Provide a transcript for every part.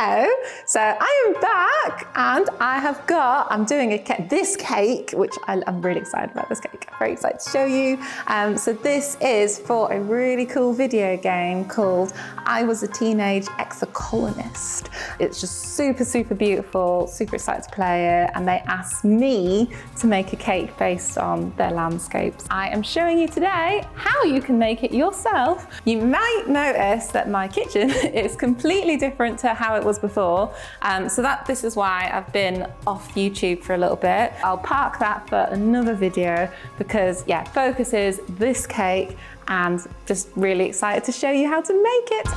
Hello, so I am back and I'm doing this cake, which I'm really excited about this cake. I'm very excited to show you. So this is for a really cool video game called I Was a Teenage Exocolonist. It's just super, super beautiful, super excited to play it. And they asked me to make a cake based on their landscapes. I am showing you today how you can make it yourself. You might notice that my kitchen is completely different to how it was before. This is why I've been off YouTube for a little bit. I'll park that for another video because focus is this cake and just really excited to show you how to make it.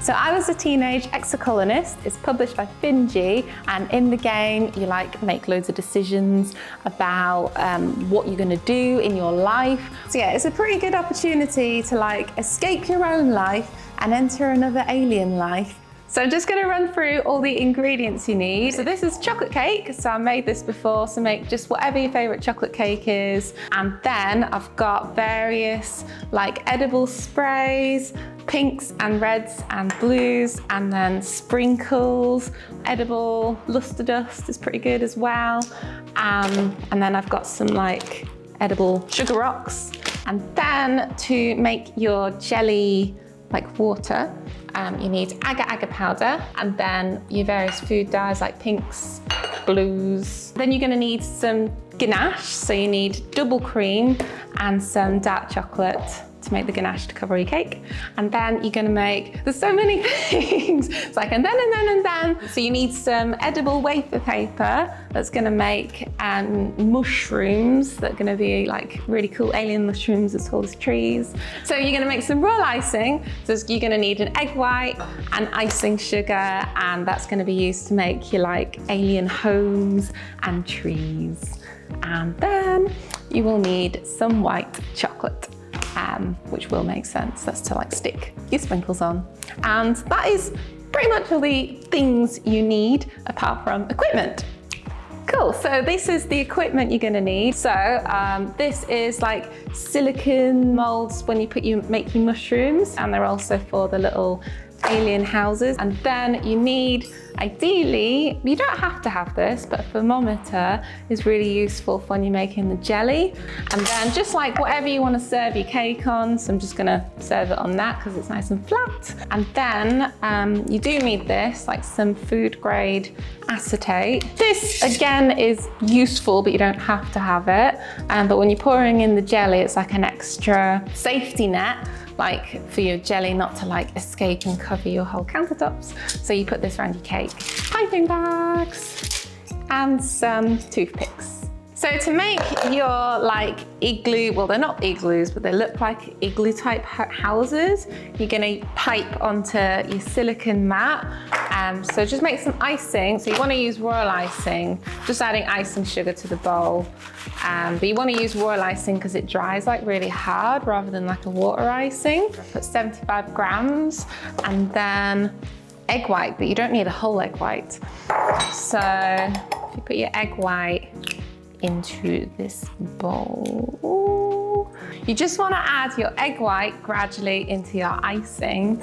So I Was a Teenage Exocolonist. It's published by Finji, and in the game you make loads of decisions about what you're gonna do in your life. So it's a pretty good opportunity to escape your own life and enter another alien life. So I'm just gonna run through all the ingredients you need. So this is chocolate cake. So I made this before, so make just whatever your favorite chocolate cake is. And then I've got various edible sprays, pinks and reds and blues, and then sprinkles. Edible luster dust is pretty good as well. And then I've got some edible sugar rocks. And then to make your jelly water, you need agar-agar powder, and then your various food dyes like pinks, blues. Then you're gonna need some ganache, so you need double cream and some dark chocolate to make the ganache to cover your cake. And then you're gonna there's so many things. It's and then. So you need some edible wafer paper that's gonna make mushrooms that are gonna be really cool alien mushrooms as tall as trees. So you're gonna make some royal icing. So you're gonna need an egg white and icing sugar, and that's gonna be used to make your alien homes and trees. And then you will need some white chocolate. Which will make sense. That's to stick your sprinkles on. And that is pretty much all the things you need apart from equipment. Cool, so this is the equipment you're gonna need. So this is silicone molds when you make your mushrooms, and they're also for the little alien houses. And then you need, ideally, you don't have to have this, but a thermometer is really useful for when you're making the jelly. And then just whatever you want to serve your cake on, so I'm just gonna serve it on that because it's nice and flat. And then you do need this, some food grade acetate. This again is useful, but you don't have to have it. But when you're pouring in the jelly, it's an extra safety net, for your jelly not to escape and cover your whole countertops. So you put this around your cake. Piping bags and some toothpicks. So to make your igloo, well, they're not igloos, but they look like igloo type houses, you're gonna pipe onto your silicone mat. So just make some icing. So you wanna use royal icing, just adding icing sugar to the bowl. But you wanna use royal icing because it dries really hard rather than a water icing. Put 75 grams, and then egg white, but you don't need a whole egg white. So if you put your egg white into this bowl, you just want to add your egg white gradually into your icing.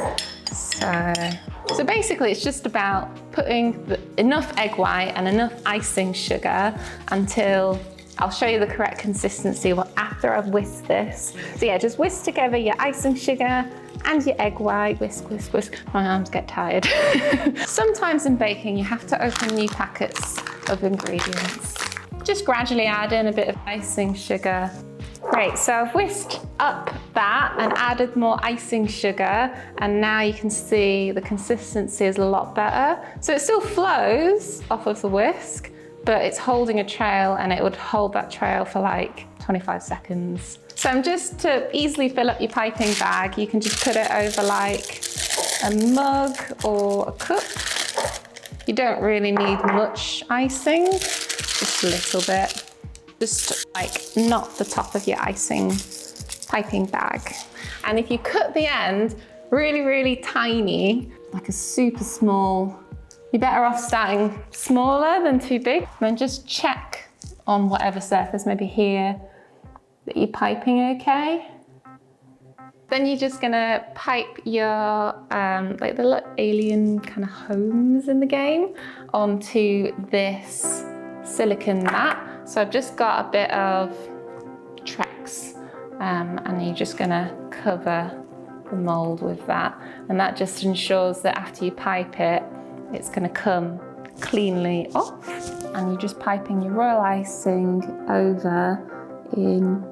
So basically it's just about putting enough egg white and enough icing sugar until I'll show you the correct consistency after I've whisked this. So just whisk together your icing sugar and your egg white. Whisk, whisk, whisk. My arms get tired. Sometimes in baking you have to open new packets of ingredients. Just gradually add in a bit of icing sugar. Great, so I've whisked up that and added more icing sugar, and now you can see the consistency is a lot better. So it still flows off of the whisk, but it's holding a trail, and it would hold that trail for 25 seconds. So just to easily fill up your piping bag, you can just put it over a mug or a cup. You don't really need much icing. Just a little bit, just not the top of your icing piping bag. And if you cut the end really, really tiny, a super small, you're better off starting smaller than too big. And then just check on whatever surface, maybe here, that you're piping okay. Then you're just gonna pipe your, like the little alien kind of homes in the game onto this silicone mat. So I've just got a bit of Trex, and you're just gonna cover the mold with that. And that just ensures that after you pipe it, it's gonna come cleanly off. And you're just piping your royal icing over in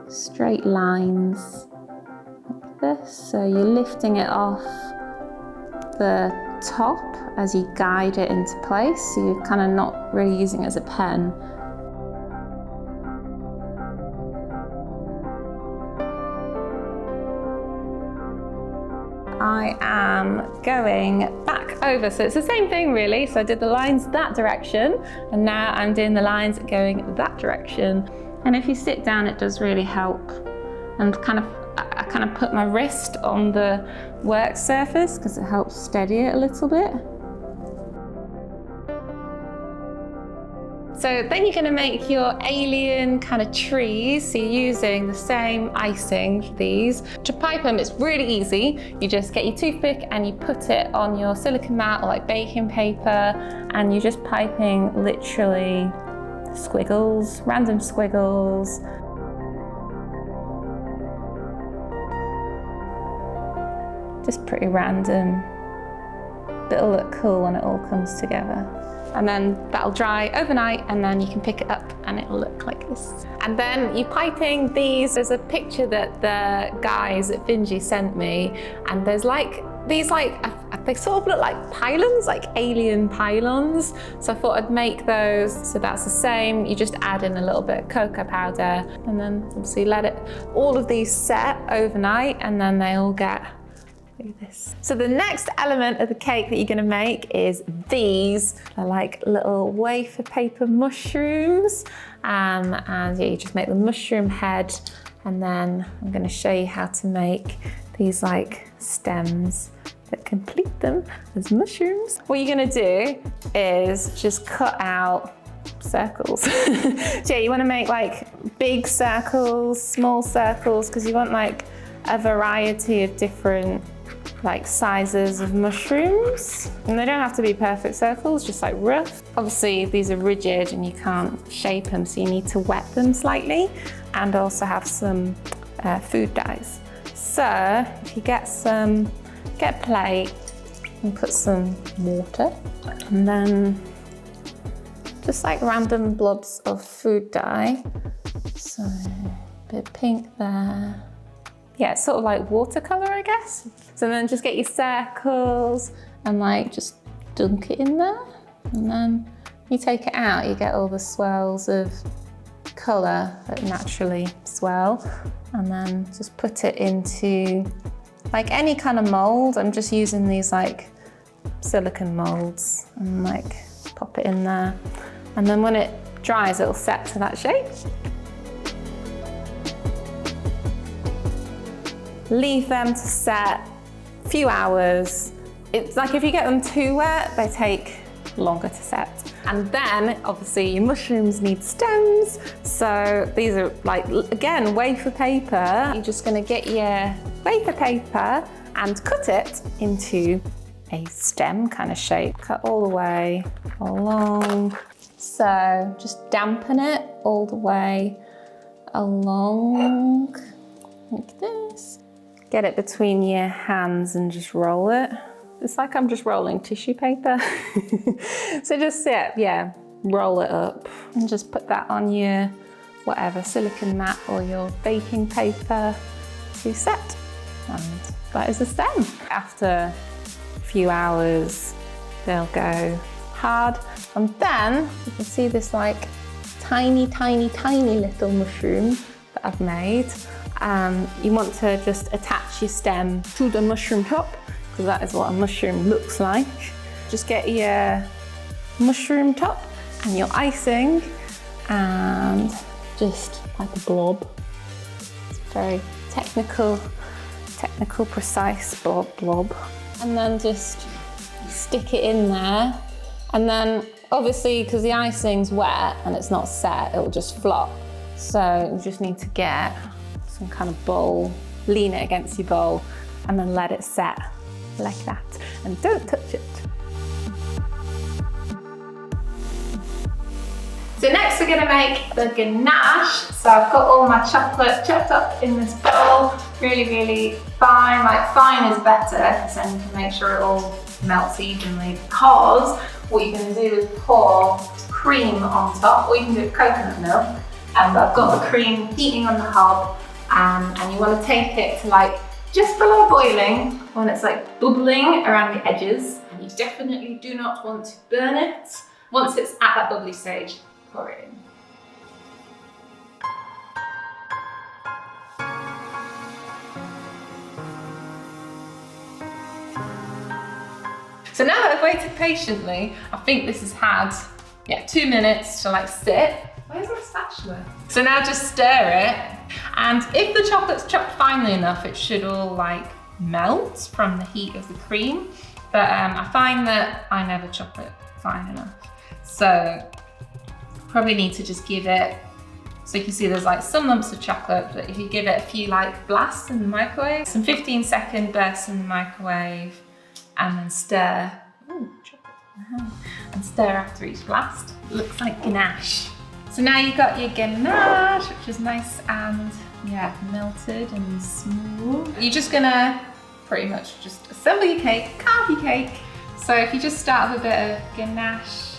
straight lines like this. So you're lifting it off the top as you guide it into place. So you're kind of not really using it as a pen. I am going back over, so it's the same thing really. So I did the lines that direction, and now I'm doing the lines going that direction. And if you sit down, it does really help. And I kind of put my wrist on the work surface because it helps steady it a little bit. So then you're going to make your alien kind of trees. So you're using the same icing for these. To pipe them, it's really easy. You just get your toothpick and you put it on your silicone mat or like baking paper, and you're just piping literally squiggles, random squiggles. Just pretty random, but it'll look cool when it all comes together. And then that'll dry overnight, and then you can pick it up and it'll look like this. And then you're piping these. There's a picture that the guys at Finji sent me, and there's like these they sort of look like pylons, like alien pylons. So I thought I'd make those. So that's the same. You just add in a little bit of cocoa powder, and then obviously let all of these set overnight, and then they all get this. So the next element of the cake that you're going to make is these. They're like little wafer paper mushrooms, and yeah, you just make the mushroom head, and then I'm going to show you how to make these like stems that complete them as mushrooms. What you're going to do is just cut out circles. So yeah, you want to make like big circles, small circles, because you want like a variety of different like sizes of mushrooms, and they don't have to be perfect circles, just like rough. Obviously these are rigid and you can't shape them, so you need to wet them slightly and also have some food dyes. So if you get a plate and put some water, and then just like random blobs of food dye. So a bit pink there. Yeah, it's sort of like watercolour, I guess. So then just get your circles and like just dunk it in there. And then you take it out, you get all the swirls of colour that naturally swirl. And then just put it into like any kind of mould. I'm just using these like silicone moulds, and like pop it in there. And then when it dries, it'll set to that shape. Leave them to set a few hours. It's like if you get them too wet, they take longer to set. And then obviously your mushrooms need stems. So these are like, again, wafer paper. You're just gonna get your wafer paper and cut it into a stem kind of shape. Cut all the way along. So just dampen it all the way along like this. Get it between your hands and just roll it. It's like I'm just rolling tissue paper. So just yeah, roll it up and just put that on your whatever silicone mat or your baking paper to set. And that is a stem. After a few hours, they'll go hard. And then you can see this like tiny, tiny, tiny little mushroom that I've made. You want to just attach your stem to the mushroom top, because that is what a mushroom looks like. Just get your mushroom top and your icing and just like a blob. It's very technical, precise blob. And then just stick it in there. And then obviously, because the icing's wet and it's not set, it'll just flop. So you just need to get some kind of bowl lean it against your bowl, and then let it set like that. And don't touch it. So next we're gonna make the ganache. So I've got all my chocolate chopped up in this bowl, really, really fine. Like fine is better, because then you can make sure it all melts evenly, because what you're gonna do is pour cream on top, or you can do coconut milk. And I've got the cream heating on the hob, and you wanna take it to like just below boiling, when it's like bubbling around the edges. And you definitely do not want to burn it. Once it's at that bubbly stage, pour it in. So now that I've waited patiently, I think this has had, 2 minutes to like sit. Where's my spatula? So now just stir it. And if the chocolate's chopped finely enough, it should all like melt from the heat of the cream. But I find that I never chop it fine enough. So probably need to just give it, so you can see there's like some lumps of chocolate, but if you give it a few like blasts in the microwave, some 15-second bursts in the microwave, and then stir, and stir after each blast. Looks like ganache. So now you've got your ganache, which is nice and melted and smooth. You're just gonna pretty much just assemble your cake, carve your cake. So if you just start with a bit of ganache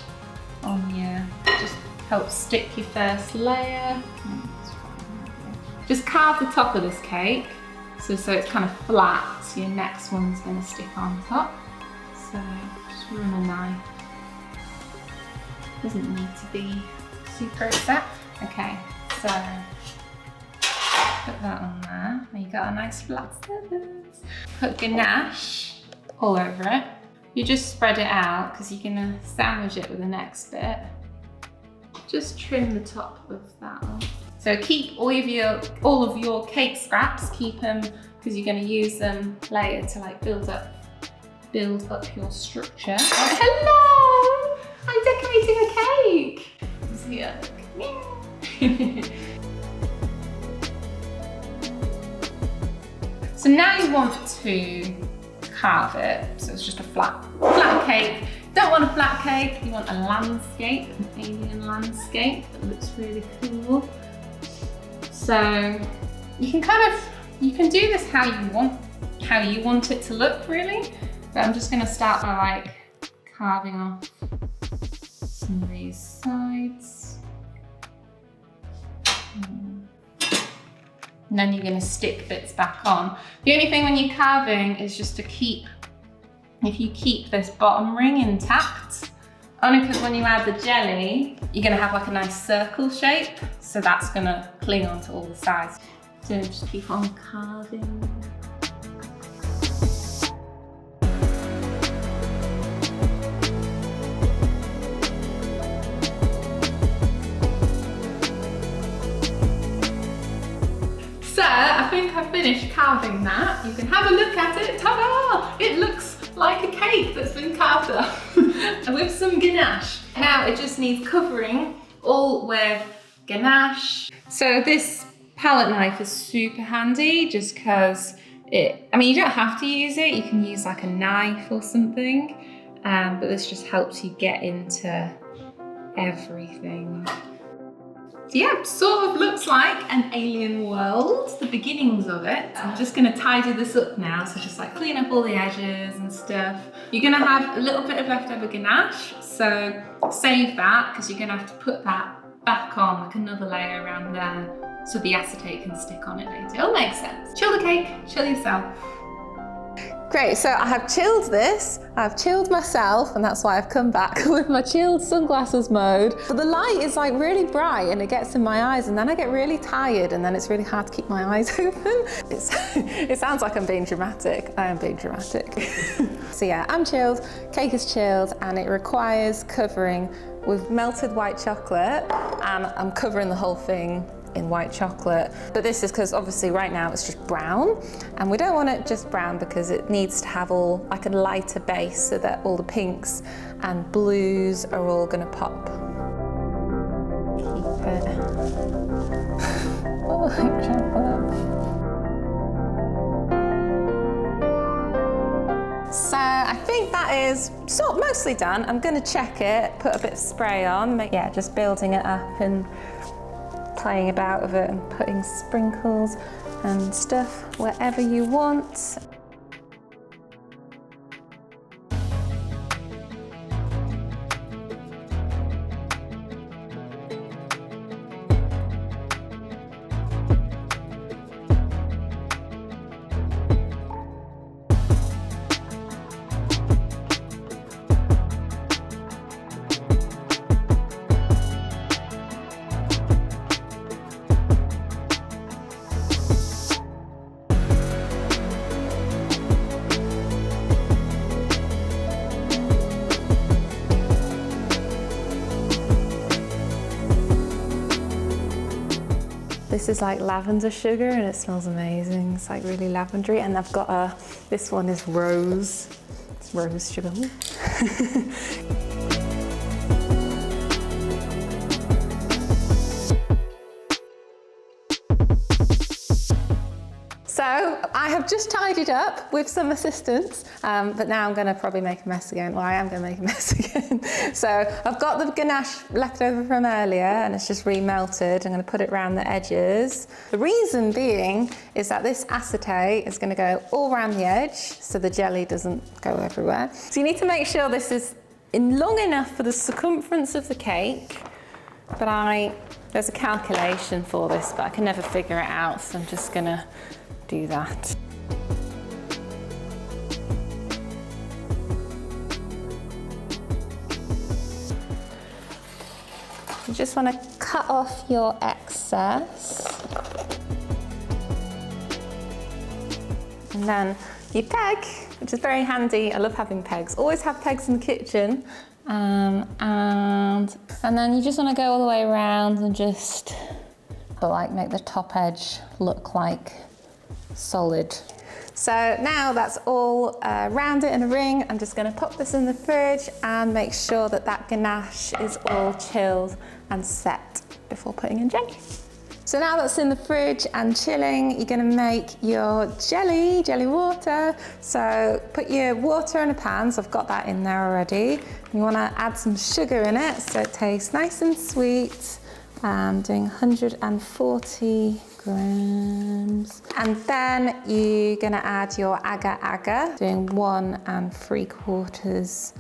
on your, just help stick your first layer. Just carve the top of this cake, so it's kind of flat, so your next one's gonna stick on top. So just run a knife. Doesn't need to be super exact. Okay, so put that on there. Now you've got a nice flat surface. Put ganache all over it. You just spread it out because you're gonna sandwich it with the next bit. Just trim the top of that off. So keep all of your cake scraps, keep them, because you're going to use them later to like build up your structure. Oh, hello! I'm decorating a cake. So now you want to carve it. So it's just a flat cake. Don't want a flat cake, you want a landscape, an alien landscape that looks really cool. So you can do this how you want it to look really. But I'm just gonna start by like carving off some of these sides. And then you're gonna stick bits back on. The only thing when you're carving is just to if you keep this bottom ring intact, only because when you add the jelly, you're gonna have like a nice circle shape, so that's gonna cling onto all the sides. So just keep on carving. So I think I've finished carving that. You can have a look at it. Ta-da! It looks like a cake that's been carved up with some ganache. Now it just needs covering all with ganache. So this palette knife is super handy just because you don't have to use it. You can use like a knife or something, but this just helps you get into everything. So yeah, sort of looks like an alien world, the beginnings of it. I'm just gonna tidy this up now, so just like clean up all the edges and stuff. You're gonna have a little bit of leftover ganache, so save that, because you're gonna have to put that back on, like another layer around there, so the acetate can stick on it later. It'll make sense. Chill the cake, chill yourself. Great, so I have chilled this, I've chilled myself, and that's why I've come back with my chilled sunglasses mode. But the light is like really bright and it gets in my eyes, and then I get really tired, and then it's really hard to keep my eyes open. It sounds like I'm being dramatic. I am being dramatic. So yeah, I'm chilled, cake is chilled, and it requires covering with melted white chocolate, and I'm covering the whole thing in white chocolate. But this is because obviously right now it's just brown, and we don't want it just brown because it needs to have all like a lighter base so that all the pinks and blues are all gonna pop. Keep it. Oh, chocolate. So I think that is sort of mostly done. I'm going to check it, put a bit of spray on. Yeah, just building it up and playing about with it and putting sprinkles and stuff wherever you want. This is like lavender sugar and it smells amazing. It's like really lavendery. And I've got this one is rose. It's rose sugar. So I have just tidied up with some assistance, but now I'm going to probably make a mess again. Well, I am going to make a mess again. So I've got the ganache left over from earlier and it's just remelted. I'm going to put it around the edges. The reason being is that this acetate is going to go all around the edge so the jelly doesn't go everywhere. So you need to make sure this is long enough for the circumference of the cake, but there's a calculation for this, but I can never figure it out, so I'm just going to do that. You just want to cut off your excess. And then your peg, which is very handy. I love having pegs. Always have pegs in the kitchen. And then you just want to go all the way around and just make the top edge look like solid. So now that's all rounded in a ring. I'm just going to pop this in the fridge and make sure that that ganache is all chilled and set before putting in jelly. So now that's in the fridge and chilling, you're going to make your jelly water. So put your water in a pan, so I've got that in there already. You want to add some sugar in it so it tastes nice and sweet. I'm doing 140 grams. And then you're going to add your agar-agar, doing 1 3/4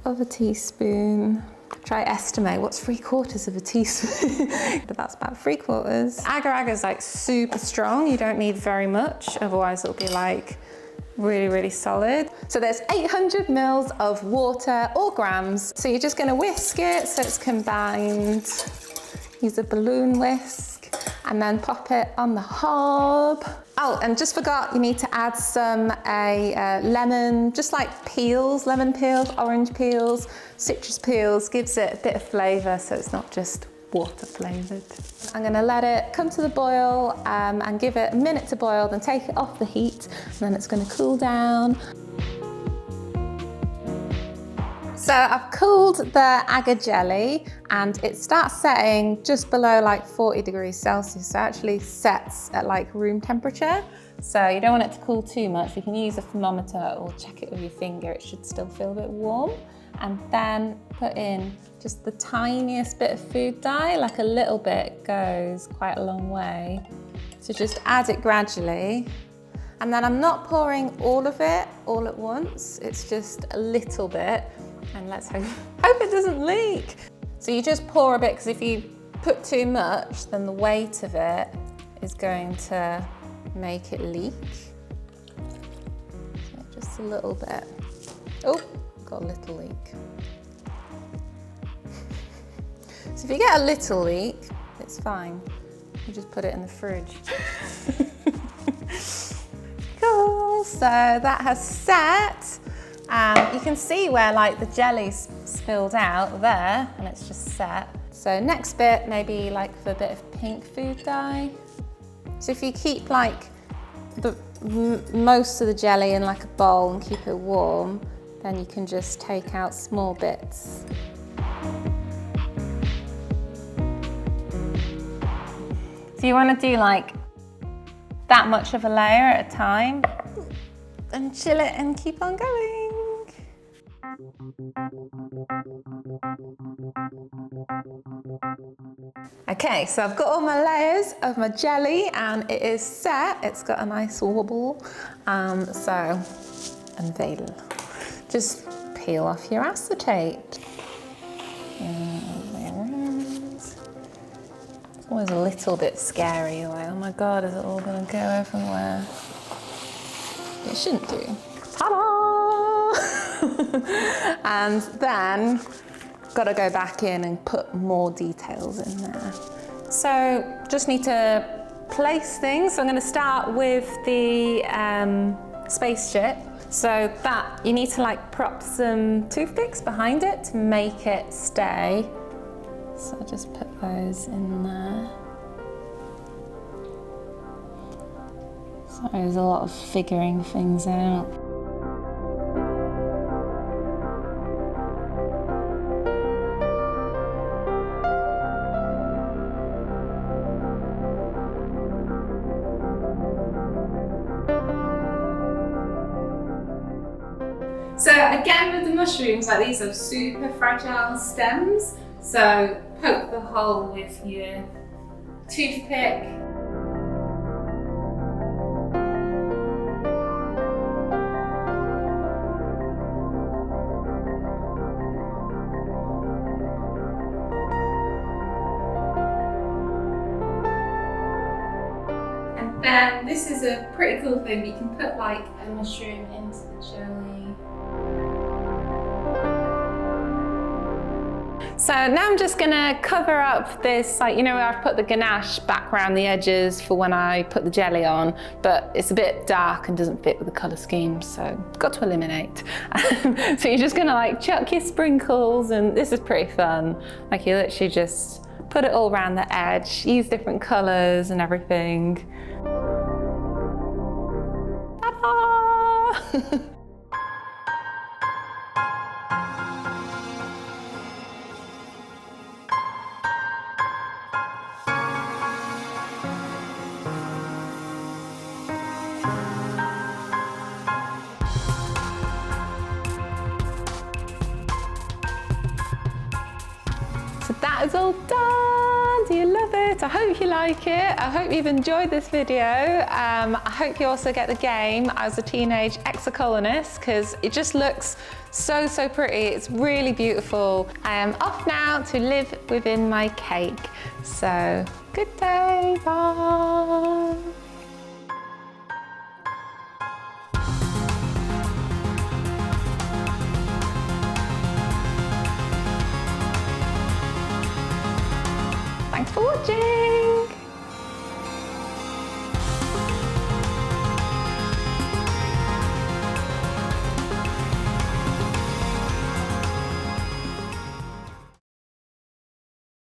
of a teaspoon. Try estimate what's 3/4 of a teaspoon, but that's about 3/4. Agar-agar is like super strong. You don't need very much, otherwise it'll be like really, really solid. So there's 800 mils of water or grams. So you're just going to whisk it so it's combined. Use a balloon whisk and then pop it on the hob. Oh, and just forgot, you need to add some lemon, just like peels, lemon peels, orange peels, citrus peels, gives it a bit of flavour so it's not just water flavoured. I'm going to let it come to the boil and give it a minute to boil, then take it off the heat and then it's going to cool down. So I've cooled the agar jelly and it starts setting just below like 40 degrees Celsius. So it actually sets at like room temperature. So you don't want it to cool too much. You can use a thermometer or check it with your finger. It should still feel a bit warm. And then put in just the tiniest bit of food dye, like a little bit goes quite a long way. So just add it gradually. And then I'm not pouring all of it all at once. It's just a little bit. And let's hope it doesn't leak. So you just pour a bit, because if you put too much, then the weight of it is going to make it leak. So just a little bit. Oh, got a little leak. So if you get a little leak, it's fine. You just put it in the fridge. Cool, so that has set. You can see where like the jelly's spilled out there and it's just set. So next bit, maybe like a bit of pink food dye. So if you keep like most of the jelly in like a bowl and keep it warm, then you can just take out small bits. So you want to do like that much of a layer at a time. and chill it and keep on going. Okay, so I've got all my layers of my jelly and it is set. It's got a nice wobble. So unveil. Just peel off your acetate. It's always a little bit scary, like, oh my God, is it all gonna go everywhere? It shouldn't do. Ta-da! And then, gotta go back in and put more details in there. So, just need to place things. So I'm gonna start with the spaceship. So that, you need to like prop some toothpicks behind it to make it stay. So I just put those in there. So there's a lot of figuring things out. So again with the mushrooms, like these are super fragile stems. So poke the hole with your toothpick. And then this is a pretty cool thing. You can put like a mushroom into the jelly. So now I'm just gonna cover up this, like, you know, where I've put the ganache back around the edges for when I put the jelly on, but it's a bit dark and doesn't fit with the colour scheme, so got to eliminate. So you're just gonna like chuck your sprinkles, and this is pretty fun. Like you literally just put it all around the edge, use different colours and everything. Ta-da! So that is all done. Do you love it? I hope you like it. I hope you've enjoyed this video. I hope you also get the game as a Teenage Exocolonist, because it just looks so, so pretty. It's really beautiful. I am off now to live within my cake. So good day, bye. Thanks for watching.